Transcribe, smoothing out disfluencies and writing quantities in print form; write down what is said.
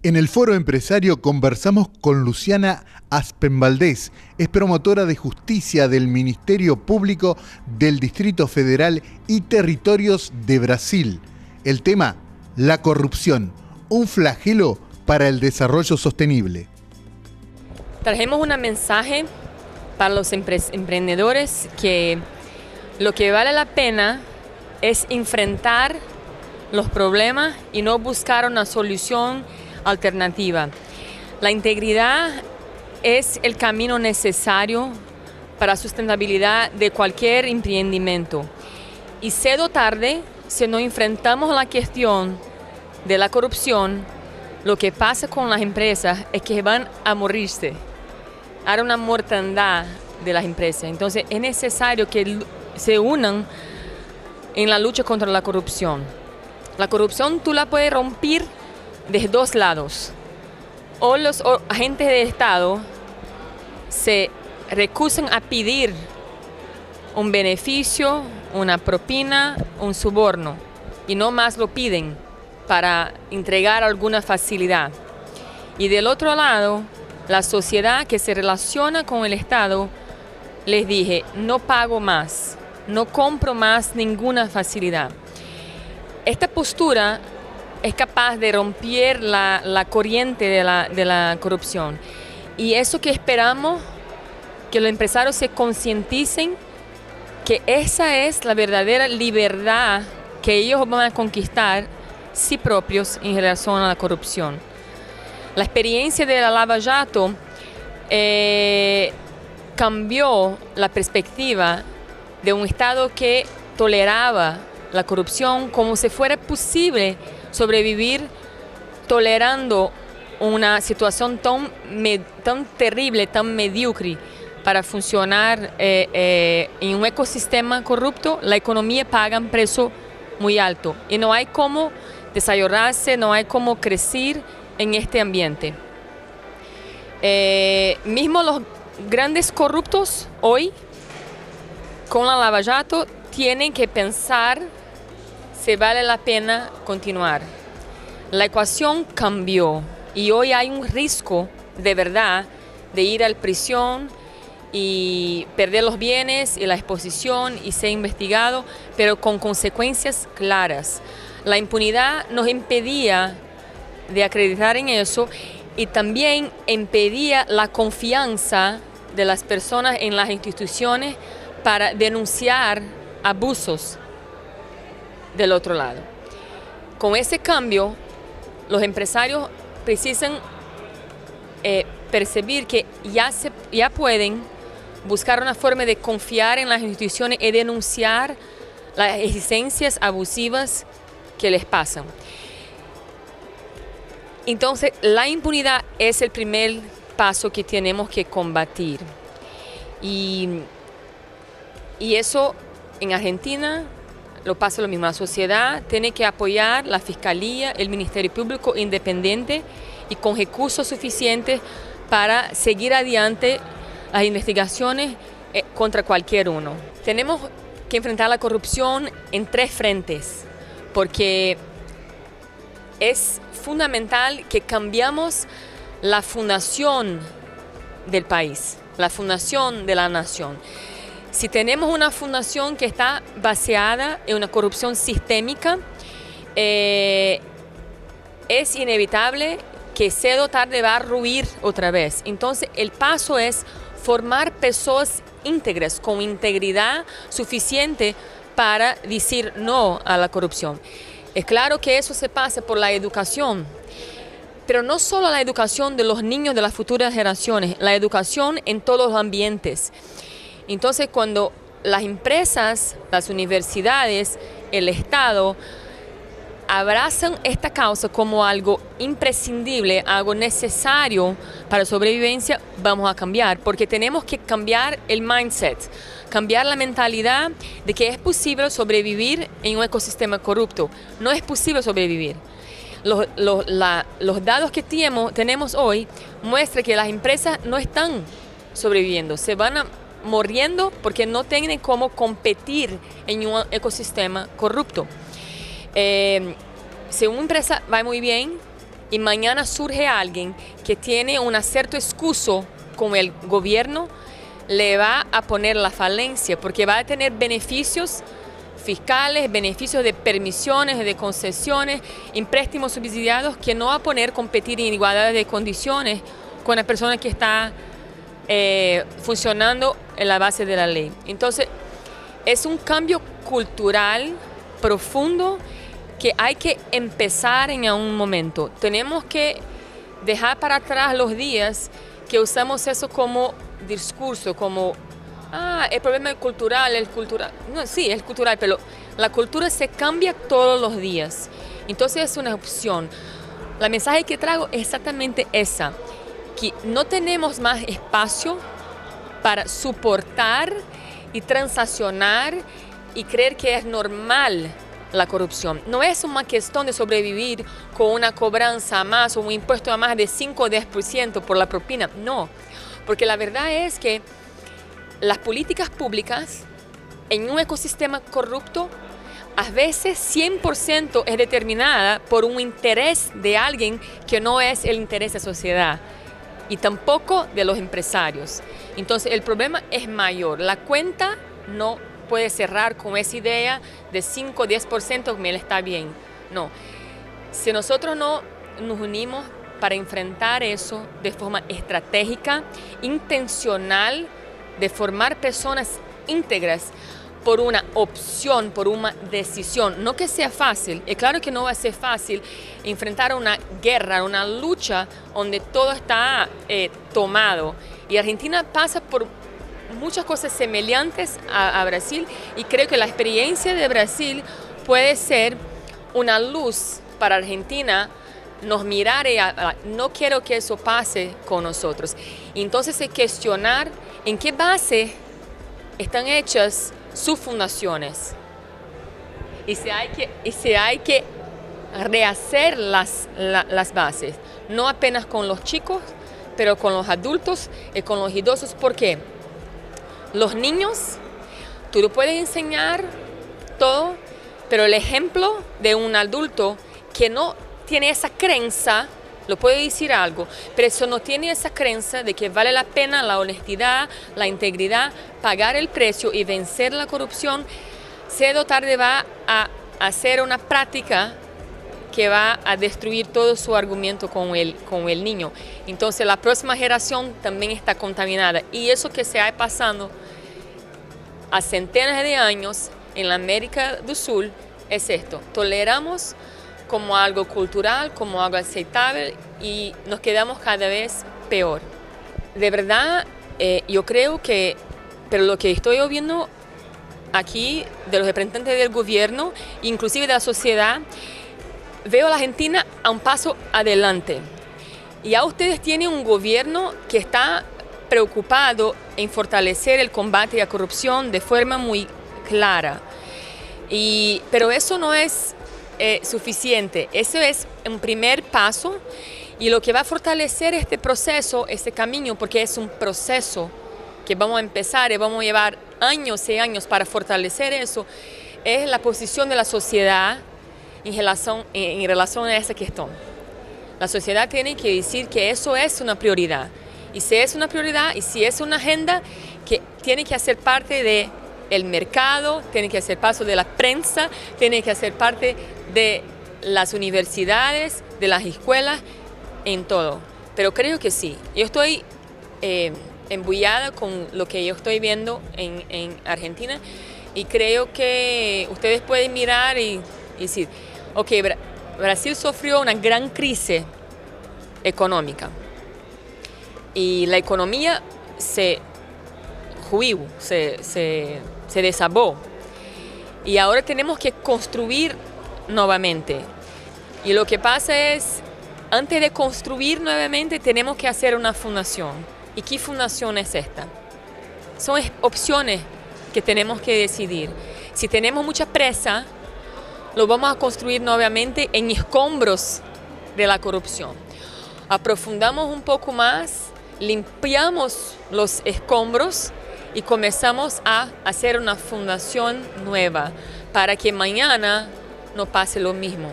En el Foro Empresario conversamos con Luciana Aspenvaldés, es promotora de justicia del Ministerio Público del Distrito Federal y Territorios de Brasil. El tema, la corrupción, un flagelo para el desarrollo sostenible. Trajimos un mensaje para los emprendedores que lo que vale la pena es enfrentar los problemas y no buscar una solución alternativa. La integridad es el camino necesario para la sustentabilidad de cualquier emprendimiento. Y cedo o tarde, si no enfrentamos la cuestión de la corrupción, lo que pasa con las empresas es que van a morirse. Hay una mortandad de las empresas. Entonces es necesario que se unan en la lucha contra la corrupción. La corrupción tú la puedes romper de dos lados. O los agentes de Estado se recusan a pedir un beneficio, una propina, un soborno, y no más lo piden para entregar alguna facilidad. Y del otro lado, la sociedad que se relaciona con el Estado les dije, no pago más, no compro más ninguna facilidad. Esta postura es capaz de romper la corriente de la corrupción. Y eso que esperamos, que los empresarios se concienticen que esa es la verdadera libertad que ellos van a conquistar sí propios en relación a la corrupción. La experiencia de la Lava Jato cambió la perspectiva de un Estado que toleraba la corrupción como si fuera posible sobrevivir tolerando una situación tan terrible, tan mediocre para funcionar en un ecosistema corrupto. La economía paga un precio muy alto y no hay cómo desarrollarse, no hay cómo crecer en este ambiente. Mismo los grandes corruptos hoy, con la Lava Jato, tienen que pensar si vale la pena continuar. La ecuación cambió y hoy hay un riesgo de verdad de ir a la prisión y perder los bienes y la exposición y ser investigado, pero con consecuencias claras. La impunidad nos impedía de acreditar en eso y también impedía la confianza de las personas en las instituciones para denunciar abusos del otro lado. Con ese cambio, los empresarios precisan percibir que ya pueden buscar una forma de confiar en las instituciones y denunciar las exigencias abusivas que les pasan. Entonces, la impunidad es el primer paso que tenemos que combatir. Y eso en Argentina lo pasa lo mismo. La sociedad tiene que apoyar la Fiscalía, el Ministerio Público independiente y con recursos suficientes para seguir adelante las investigaciones contra cualquier uno. Tenemos que enfrentar la corrupción en tres frentes, porque es fundamental que cambiamos la fundación del país, la fundación de la nación. Si tenemos una fundación que está basada en una corrupción sistémica, es inevitable que cedo o tarde va a ruir otra vez. Entonces, el paso es formar personas íntegras, con integridad suficiente para decir no a la corrupción. Es claro que eso se pasa por la educación, pero no solo la educación de los niños de las futuras generaciones, la educación en todos los ambientes. Entonces, cuando las empresas, las universidades, el Estado abrazan esta causa como algo imprescindible, algo necesario para la sobrevivencia, vamos a cambiar, porque tenemos que cambiar el mindset, cambiar la mentalidad de que es posible sobrevivir en un ecosistema corrupto. No es posible sobrevivir. Los datos que tenemos hoy muestran que las empresas no están sobreviviendo, se van muriendo porque no tienen cómo competir en un ecosistema corrupto. Si una empresa va muy bien y mañana surge alguien que tiene un cierto excuso con el gobierno, le va a poner la falencia, porque va a tener beneficios fiscales, beneficios de permisiones, de concesiones, préstamos subsidiados que no va a poder competir en igualdad de condiciones con la persona que está funcionando en la base de la ley. Entonces, es un cambio cultural profundo que hay que empezar en algún momento. Tenemos que dejar para atrás los días que usamos eso como discurso, como el problema es cultural, No, sí, es cultural, pero la cultura se cambia todos los días. Entonces es una opción. La mensaje que traigo es exactamente esa, que no tenemos más espacio para soportar y transaccionar y creer que es normal la corrupción. No es una cuestión de sobrevivir con una cobranza a más o un impuesto a más de 5 o 10% por la propina. No, porque la verdad es que las políticas públicas en un ecosistema corrupto a veces 100% es determinada por un interés de alguien que no es el interés de la sociedad y tampoco de los empresarios. Entonces el problema es mayor. La cuenta no puede cerrar con esa idea de 5 o 10% me está bien. No. Si nosotros no nos unimos para enfrentar eso de forma estratégica, intencional, de formar personas íntegras por una opción, por una decisión. No que sea fácil, es claro que no va a ser fácil enfrentar una guerra, una lucha donde todo está tomado. Y Argentina pasa por muchas cosas semejantes a Brasil y creo que la experiencia de Brasil puede ser una luz para Argentina, nos mirar y no quiero que eso pase con nosotros. Entonces es cuestionar en qué base están hechas sus fundaciones y si hay que rehacer las bases, no apenas con los chicos, pero con los adultos y con los idosos. ¿Por qué? Los niños, tú lo puedes enseñar todo, pero el ejemplo de un adulto que no tiene esa creencia, lo puede decir algo, pero eso no tiene esa creencia de que vale la pena la honestidad, la integridad, pagar el precio y vencer la corrupción, tarde o tarde va a hacer una práctica que va a destruir todo su argumento con el niño. Entonces la próxima generación también está contaminada. Y eso que se ha pasado a centenas de años en la América del Sur es esto. Toleramos como algo cultural, como algo aceptable y nos quedamos cada vez peor. De verdad, yo creo que, pero lo que estoy oyendo aquí de los representantes del gobierno, inclusive de la sociedad, veo a la Argentina a un paso adelante. Ya ustedes tienen un gobierno que está preocupado en fortalecer el combate a la corrupción de forma muy clara. Pero eso no es suficiente. Eso es un primer paso y lo que va a fortalecer este proceso, este camino, porque es un proceso que vamos a empezar y vamos a llevar años y años para fortalecer eso, es la posición de la sociedad en relación a esa cuestión. La sociedad tiene que decir que eso es una prioridad. Y si es una prioridad y si es una agenda que tiene que hacer parte del mercado, tiene que hacer paso de la prensa, tiene que hacer parte de las universidades, de las escuelas, en todo. Pero creo que sí. Yo estoy embullada con lo que yo estoy viendo en Argentina y creo que ustedes pueden mirar y decir, ok, Brasil sufrió una gran crisis económica y la economía se desabó y ahora tenemos que construir nuevamente. Y lo que pasa es, antes de construir nuevamente tenemos que hacer una fundación. ¿Y qué fundación es esta? Son opciones que tenemos que decidir. Si tenemos mucha presa, lo vamos a construir nuevamente en escombros de la corrupción. Aprofundamos un poco más, limpiamos los escombros y comenzamos a hacer una fundación nueva para que mañana no pase lo mismo.